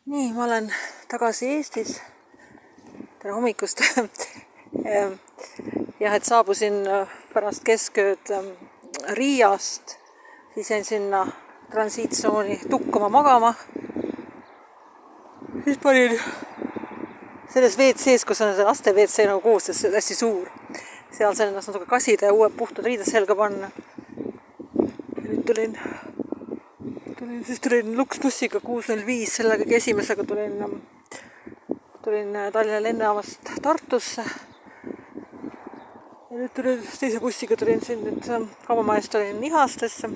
Nii, ma olen tagasi Eestis. Tere hommikust! Jah, et saabusin pärast keskööd Riiast, siis jäin sinna transiitsooni tukkuma magama. Siis panin selles WC-s, kus on see laste WC nagu koos, see on hästi suur. Seal sain ennast natuke kasida ja uued puhtad riided selga panna. Ja nüüd tulin luksbussiga 6.05, sellega esimesega tulin Tallinna lennujaamast Tartusse. Ja nüüd teise bussiga tulin siin nüüd kaubamajast olin Ihastesse.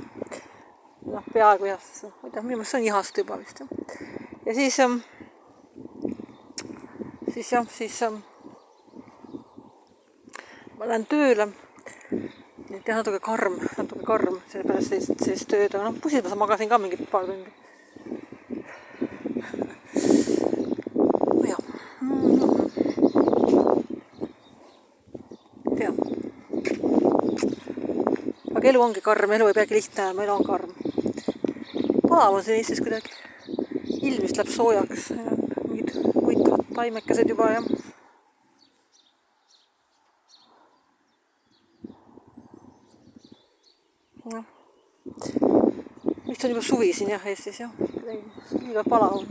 Peaaegu Ihastesse. Ma ei tea, minu meelest see on Ihast juba vist. Ja siis ma lähen tööle. Nüüd jah, natuke karm, sellepärast sellist tööd, aga bussis ma magasin ka mingi paar tundi. Jah. Tean. Aga elu ongi karm, elu ei peagi lihtne olema, elu on karm. Palav on siin Eestis kuidagi. Ilm vist läheb soojaks, mingid huvitavad taimekesed juba ja vist on juba suvi siin jah Eestis jah, liiga palav on.